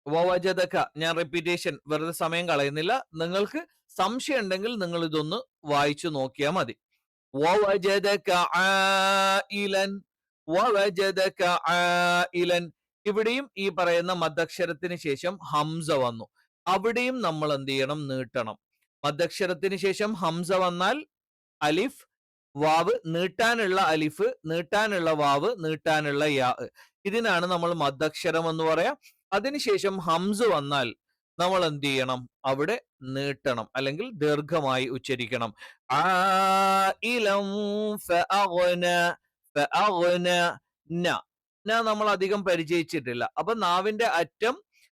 വവജദക ഞാൻ റിപ്പീറ്റേഷൻ വെറുതെ സമയം കളയുന്നില്ല. നിങ്ങൾക്ക് സംശയം ഉണ്ടെങ്കിൽ നിങ്ങൾ ഇതൊന്ന് വായിച്ചു നോക്കിയാൽ മതി. വവജദക ആയിലൻ. വവജദക ആയിലൻ. ഇവിടെയും ഈ പറയുന്ന മദ്ദക്ഷരത്തിന് ശേഷം ഹംസ വന്നു. അവിടെയും നമ്മൾ എന്ത് ചെയ്യണം, നീട്ടണം. മദ്ദക്ഷരത്തിന് ശേഷം ഹംസ വന്നാൽ അലിഫ്, വാവ്, നീട്ടാനുള്ള അലിഫ്, നീട്ടാനുള്ള വാവ്, നീട്ടാനുള്ള യാ. ഇതിനാണ് നമ്മൾ മദ്ദക്ഷരം എന്ന് പറയാം. അതിനുശേഷം ഹംസ വന്നാൽ നമ്മൾ എന്ത് ചെയ്യണം, അവിടെ നീട്ടണം അല്ലെങ്കിൽ ദീർഘമായി ഉച്ചരിക്കണം. നമ്മൾ അധികം പരിചയിച്ചിട്ടില്ല. അപ്പൊ നാവിന്റെ അറ്റം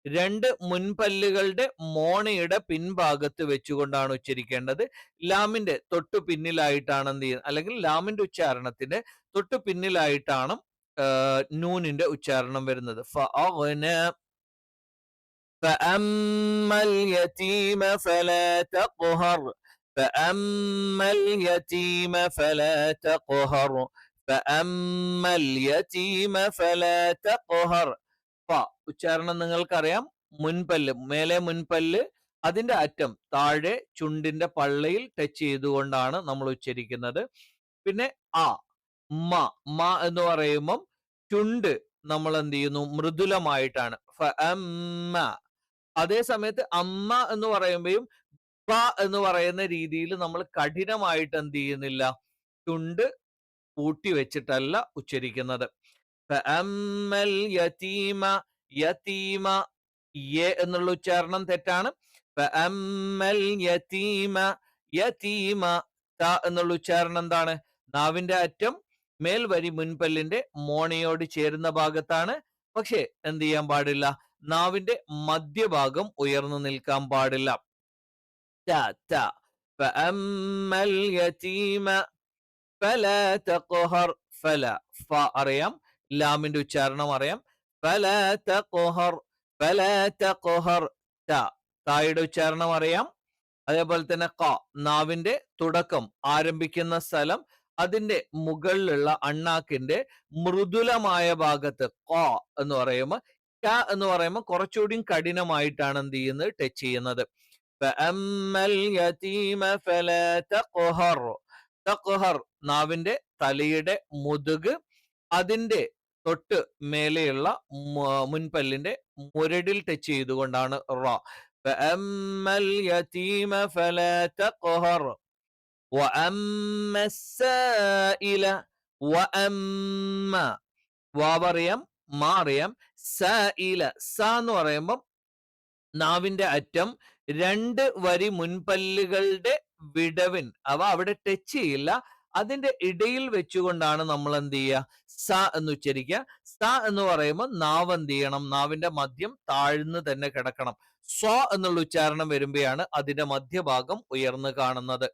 രണ്ട് മുൻപല്ലുകളുടെ മോണയുടെ പിൻഭാഗത്ത് വെച്ചുകൊണ്ടാണ് ഉച്ചരിക്കേണ്ടത്. ലാമിന്റെ തൊട്ടു പിന്നിലായിട്ടാണ് എന്ത് ചെയ്യുന്നത്, അല്ലെങ്കിൽ ലാമിന്റെ ഉച്ചാരണത്തിന്റെ തൊട്ടു പിന്നിലായിട്ടാണ് നൂനിന്റെ ഉച്ചാരണം വരുന്നത്. فأما اليتيم فلا تقهر. فأما اليتيم فلا تقهر. فأما اليتيم فلا تقهر. ഉച്ചാരണം നിങ്ങൾക്കറിയാം. മുൻപല്ല്, മേലെ മുൻപല്ല്, അതിന്റെ അറ്റം താഴെ ചുണ്ടിന്റെ പള്ളയിൽ ടച്ച് ചെയ്തുകൊണ്ടാണ് നമ്മൾ ഉച്ചരിക്കുന്നത്. പിന്നെ ആ, മ എന്ന് പറയുമ്പം ചുണ്ട് നമ്മൾ എന്ത് ചെയ്യുന്നു, മൃദുലമായിട്ടാണ്. അതേ സമയത്ത് അമ്മ എന്ന് പറയുമ്പോഴും പ എന്ന് പറയുന്ന രീതിയിൽ നമ്മൾ കഠിനമായിട്ട് എന്ത് ചെയ്യുന്നില്ല, ചുണ്ട് കൂട്ടി വെച്ചിട്ടല്ല ഉച്ചരിക്കുന്നത്. യതീമ. യതീമ എന്നുള്ള ഉച്ചാരണം തെറ്റാണ്. യതീമ. യതീമ. ത എന്നുള്ള ഉച്ചാരണം എന്താണ്, നാവിന്റെ അറ്റം മേൽവരി മുൻപല്ലിന്റെ മോണയോട് ചേരുന്ന ഭാഗത്താണ്. പക്ഷെ എന്ത് ചെയ്യാൻ പാടില്ല, നാവിന്റെ മധ്യഭാഗം ഉയർന്നു നിൽക്കാൻ പാടില്ല. അറിയാം, ലാമിന്റെ ഉച്ചാരണം അറിയാം. തായുടെ ഉച്ചാരണം അറിയാം. അതേപോലെ തന്നെ ക, നാവിന്റെ തുടക്കം ആരംഭിക്കുന്ന സ്ഥലം, അതിന്റെ മുകളിലുള്ള അണ്ണാക്കിന്റെ മൃദുലമായ ഭാഗത്ത് ക എന്ന് പറയുമ്പോൾ, ക എന്ന് പറയുമ്പോൾ കുറച്ചുകൂടി കഠിനമായിട്ടാണ് എന്ത് ചെയ്യുന്നത്, ടച്ച് ചെയ്യുന്നത്. നാവിന്റെ തലയുടെ മുതുക്, അതിന്റെ തൊട്ട് മേലെയുള്ള മുൻപല്ലിന്റെ മുരടിൽ ടച്ച് ചെയ്തുകൊണ്ടാണ് റ. വാവറിയാം, മാ അറിയാം. സഇല. സ എന്ന് പറയുമ്പം നാവിന്റെ അറ്റം രണ്ട് വരി മുൻപല്ലുകളുടെ വിടവിൻ അവ അവിടെ ടച്ച് ചെയ്യില്ല. അതിന്റെ ഇടയിൽ വെച്ചുകൊണ്ടാണ് നമ്മൾ എന്ത് ചെയ്യുക, സ എന്ന് ഉച്ചരിക്കുക. സ എന്ന് പറയുമ്പോൾ നാവ് എന്ത് ചെയ്യണം, നാവിന്റെ മദ്യം താഴ്ന്ന് തന്നെ കിടക്കണം. സ്വ എന്നുള്ള ഉച്ചാരണം വരുമ്പോഴാണ് അതിന്റെ മധ്യഭാഗം ഉയർന്നു കാണുന്നത്.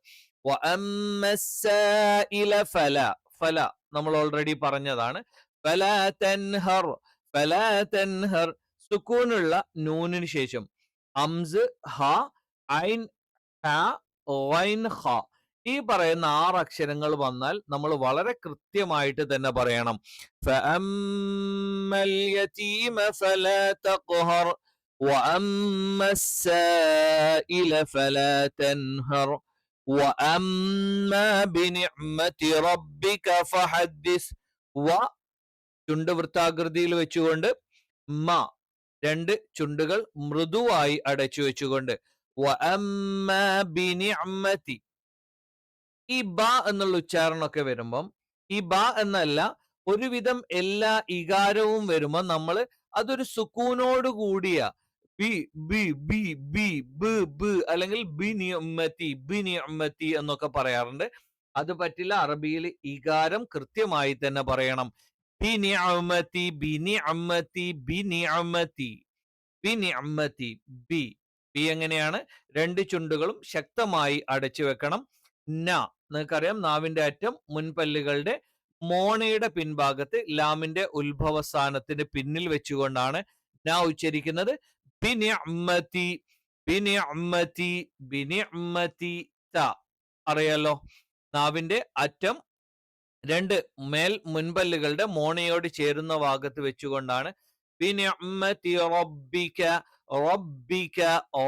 ഫല നമ്മൾ ഓൾറെഡി പറഞ്ഞതാണ്. ഫല തൻഹർ, ഫല തൻഹർ. സുക്കൂനുള്ള നൂനിന് ശേഷം അംസ്, ഹ, ഐൻ, ഹ, ഐൻ, ഹ. ഈ പറയുന്ന 6 അക്ഷരങ്ങൾ വന്നാൽ നമ്മൾ വളരെ കൃത്യമായിട്ട് തന്നെ പറയണം. ഫഅമ്മൽ യതീമ ഫലാ തഖ്ഹർ വഅമ്മ السائل فلا تنهر وأما بنعمة ربك فحدث. വ ചുണ്ട് വൃത്താകൃതിയിൽ വെച്ചുകൊണ്ട്, മ 2 ചുണ്ടുകൾ മൃദുവായി അടച്ചു വെച്ചുകൊണ്ട്, വഅമ്മാ ബിനിഅമതി. ഈ ബ എന്നുള്ള ഉച്ചാരണമൊക്കെ വരുമ്പം ഈ ബ എന്നല്ല, ഒരുവിധം എല്ലാ ഇകാരവും വരുമ്പോൾ നമ്മൾ അതൊരു സുക്കൂനോട് കൂടിയ ബി ബി ബി ബി ബ് ബ് അല്ലെങ്കിൽ ബിനിഅമതി ബിനിഅമതി എന്നൊക്കെ പറയാറുണ്ട്. അത് പറ്റില്ല. അറബിയിൽ ഇകാരം കൃത്യമായി തന്നെ പറയണം. ബിനിഅമതി ബിനിഅമതി ബിനിഅമതി ബിനിഅമതി. ബി ബി എങ്ങനെയാണ്? 2 ചുണ്ടുകളും ശക്തമായി അടച്ചു വെക്കണം. ന നിങ്ങൾക്കറിയാം, നാവിന്റെ അറ്റം മുൻപല്ലുകളുടെ മോണയുടെ പിൻഭാഗത്ത് ലാമിന്റെ ഉത്ഭവസ്ഥാനത്തിന് പിന്നിൽ വെച്ചുകൊണ്ടാണ് ന ഉച്ചരിക്കുന്നത്. ബിനിഅമതി ബിനിഅമതി ബിനിഅമതി ത. അറിയാലോ, നാവിന്റെ അറ്റം 2 മുൻപല്ലുകളുടെ മോണയോട് ചേരുന്ന ഭാഗത്ത് വെച്ചുകൊണ്ടാണ് ബിനിഅമതി റബ്ബിക റബ്ബിക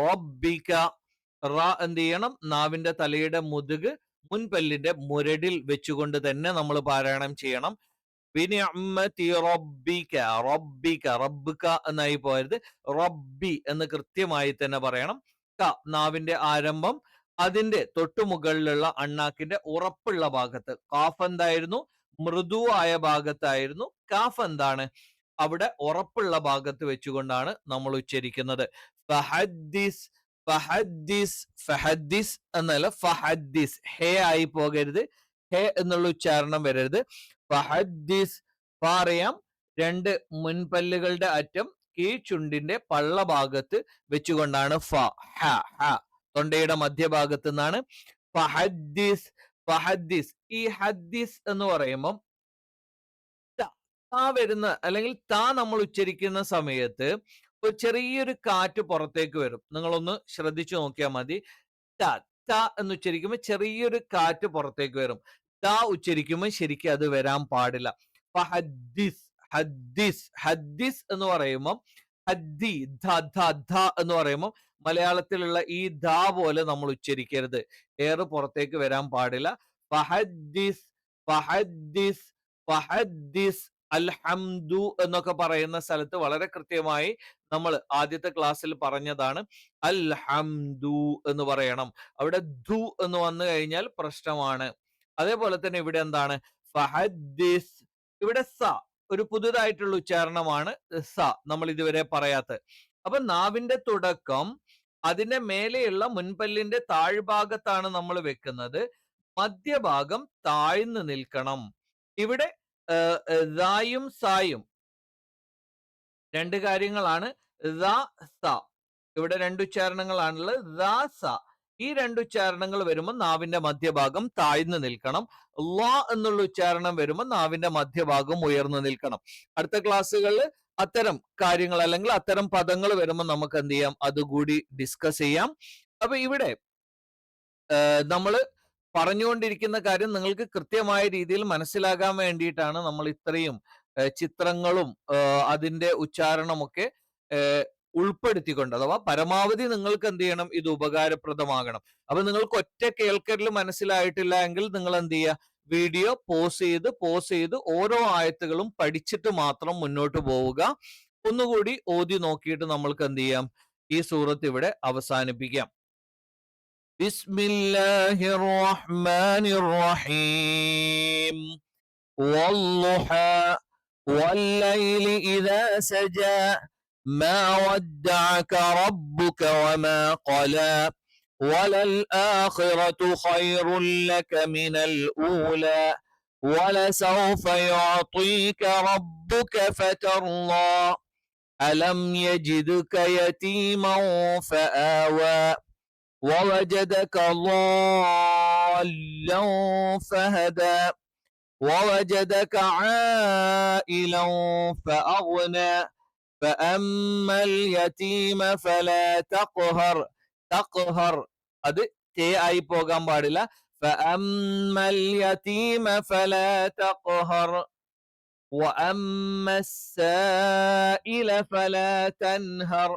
റബ്ബിക. റ എന്ത് ചെയ്യണം? നാവിന്റെ തലയുടെ മുതുക് മുൻപല്ലിന്റെ മുരടിൽ വെച്ചുകൊണ്ട് തന്നെ നമ്മൾ പാരായണം ചെയ്യണം. ബിനിഅമതി റബ്ബിക റബ്ബിക. റബ്ബിക എന്നായി പോയത്, റബ്ബി എന്ന് കൃത്യമായി തന്നെ പറയണം. ക നാവിന്റെ ആരംഭം അതിന്റെ തൊട്ടുമുകളിലുള്ള അണ്ണാക്കിന്റെ ഉറപ്പുള്ള ഭാഗത്ത്. കാഫ് എന്തായിരുന്നു? മൃദുവായ ഭാഗത്തായിരുന്നു. കാഫ് എന്താണ്? അവിടെ ഉറപ്പുള്ള ഭാഗത്ത് വെച്ചുകൊണ്ടാണ് നമ്മൾ ഉച്ചരിക്കുന്നത്. ഫഹദ്ദിസ് ഫഹദ്ദിസ് ഫഹദ്ദിസ് എന്നല്ല, ഫഹദ്ദിസ്. ഹേ ആയി പോകരുത്, ഹേ എന്നുള്ള ഉച്ചാരണം വരരുത്. ഫഹദ്ദിസ്. പറയാം, 2 മുൻപല്ലുകളുടെ അറ്റം കീഴ്ചുണ്ടിന്റെ പള്ള ഭാഗത്ത് വെച്ചുകൊണ്ടാണ് ഫ ഹ ഹ. തൊണ്ടയുടെ മധ്യഭാഗത്ത് നിന്നാണ് ഫഹദ്ദിസ് ഫഹദ്ദിസ്. ഈ ഹദ്ദിസ് എന്ന് പറയുമ്പം താ വരുന്ന അല്ലെങ്കിൽ താ നമ്മൾ ഉച്ചരിക്കുന്ന സമയത്ത് ഒരു ചെറിയൊരു കാറ്റ് പുറത്തേക്ക് വരും. നിങ്ങളൊന്ന് ശ്രദ്ധിച്ചു നോക്കിയാൽ മതി. ത ത എന്ന് ഉച്ചരിക്കുമ്പോൾ ചെറിയൊരു കാറ്റ് പുറത്തേക്ക് വരും. ത ഉച്ചരിക്കുമ്പോൾ ശരിക്കും അത് വരാൻ പാടില്ല. ഹദ്ദിസ് ഹദ്ദിസ് ഹദ്ദിസ് എന്ന് പറയുമ്പോൾ ഹദ്ദി ധ ധ ധ എന്ന് പറയുമ്പോൾ മലയാളത്തിലുള്ള ഈ ധ പോലെ നമ്മൾ ഉച്ചരിക്കരുത്. എയർ പുറത്തേക്ക് വരാൻ പാടില്ല. ഫഹദ്ദിസ് ഫഹദ്ദിസ് ഫഹദ്ദിസ്. അൽഹംദു എന്നൊക്കെ പറയുന്ന സ്ഥലത്ത് വളരെ കൃത്യമായി നമ്മൾ ആദ്യത്തെ ക്ലാസ്സിൽ പറഞ്ഞതാണ്. അൽഹംദു എന്ന് പറയണം. അവിടെ ധു എന്ന് വന്നു കഴിഞ്ഞാൽ പ്രശ്നമാണ്. അതേപോലെ തന്നെ ഇവിടെ എന്താണ്? ഫഹദ്ദിസ്. ഇവിടെ സ ഒരു പുതുതായിട്ടുള്ള ഉച്ചാരണമാണ്. സ നമ്മൾ ഇതുവരെ പറയാത്തത്. അപ്പൊ നാവിന്റെ തുടക്കം അതിന്റെ മേലെയുള്ള മുൻപല്ലിന്റെ താഴ്ഭാഗത്താണ് നമ്മൾ വെക്കുന്നത്. മധ്യഭാഗം താഴ്ന്നു നിൽക്കണം. ഇവിടെ യും സായും 2 കാര്യങ്ങളാണ്. സ ഇവിടെ 2 ഉച്ചാരണങ്ങളാണുള്ളത്. സ ഈ 2 ഉച്ചാരണങ്ങൾ വരുമ്പോൾ നാവിന്റെ മധ്യഭാഗം താഴ്ന്നു നിൽക്കണം. ല എന്നുള്ള ഉച്ചാരണം വരുമ്പോൾ നാവിന്റെ മധ്യഭാഗം ഉയർന്നു നിൽക്കണം. അടുത്ത ക്ലാസ്സുകളിൽ അത്തരം കാര്യങ്ങൾ അല്ലെങ്കിൽ അത്തരം പദങ്ങൾ വരുമ്പോൾ നമുക്ക് എന്ത് ചെയ്യാം, അതുകൂടി ഡിസ്കസ് ചെയ്യാം. അപ്പൊ ഇവിടെ നമ്മൾ പറഞ്ഞുകൊണ്ടിരിക്കുന്ന കാര്യം നിങ്ങൾക്ക് കൃത്യമായ രീതിയിൽ മനസ്സിലാകാൻ വേണ്ടിയിട്ടാണ് നമ്മൾ ഇത്രയും ചിത്രങ്ങളും അതിന്റെ ഉച്ചാരണമൊക്കെ ഉൾപ്പെടുത്തിക്കൊണ്ട്, അഥവാ പരമാവധി നിങ്ങൾക്ക് എന്ത് ചെയ്യണം, ഇത് ഉപകാരപ്രദമാകണം. അപ്പൊ നിങ്ങൾക്ക് ഒറ്റ കേൾക്കലിൽ മനസ്സിലായിട്ടില്ല എങ്കിൽ നിങ്ങൾ എന്ത് ചെയ്യുക, വീഡിയോ പോസ് ചെയ്ത് ഓരോ ആയത്തുകളും പഠിച്ചിട്ട് മാത്രം മുന്നോട്ട് പോവുക. ഒന്നുകൂടി ഓതി നോക്കിയിട്ട് നമ്മൾക്ക് എന്ത് ചെയ്യാം, ഈ സൂറത്ത് ഇവിടെ അവസാനിപ്പിക്കാം. بسم الله الرحمن الرحيم والضحى والليل إذا سجى ما ودعك ربك وما قلى وللآخرة خير لك من الأولى ولسوف يعطيك ربك فترضى ألم يجدك يتيما فآوى ووجدك ضالا فهدى ووجدك عائلا فأغنى فأما اليتيم فلا تقهر تقهر അത് തേ ആയി പോകാൻ പാടില്ല فأما اليتيم فلا تقهر وأما السائل فلا تنهر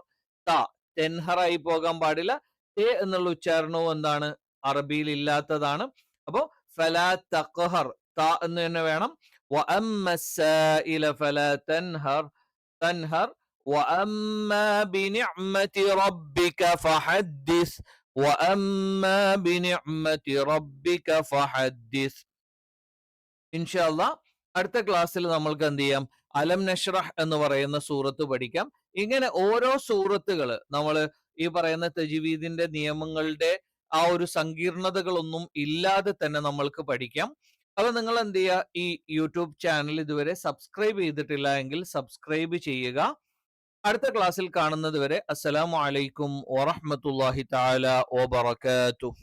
തെൻഹർ ആയി പോകാൻ പാടില്ല തേ എന്നുള്ള ഉച്ചാരണവും എന്താണ് അറബിയിൽ ഇല്ലാത്തതാണ് അപ്പോ ഫലാ തഖ്ഹർ ത എന്ന് തന്നെ വേണം وأما السائل فلا تنهر تنهر وأما بنعمة ربك فحدث وأما بنعمة ربك فحدث ഇൻഷാ അല്ലാഹ് അടുത്ത ക്ലാസ്സിൽ നമ്മൾക്ക് എന്ത് ചെയ്യാം അലം നഷ്റഹ് എന്ന് പറയുന്ന സൂറത്ത് പഠിക്കാം ഇങ്ങനെ ഓരോ സൂറത്തുകൾ നമ്മൾ ഈ പറയുന്ന തജ്വീദിന്റെ നിയമങ്ങളുടെ ആ ഒരു സങ്കീർണതകളൊന്നും ഇല്ലാതെ തന്നെ നമ്മൾക്ക് പഠിക്കാം അപ്പൊ നിങ്ങൾ എന്ത് ചെയ്യുക ഈ യൂട്യൂബ് ചാനൽ ഇതുവരെ സബ്സ്ക്രൈബ് ചെയ്തിട്ടില്ല എങ്കിൽ സബ്സ്ക്രൈബ് ചെയ്യുക അടുത്ത ക്ലാസ്സിൽ കാണുന്നത് വരെ അസ്സലാമു അലൈക്കും വറഹ്മത്തുള്ളാഹി തആല വബറകാതുഹു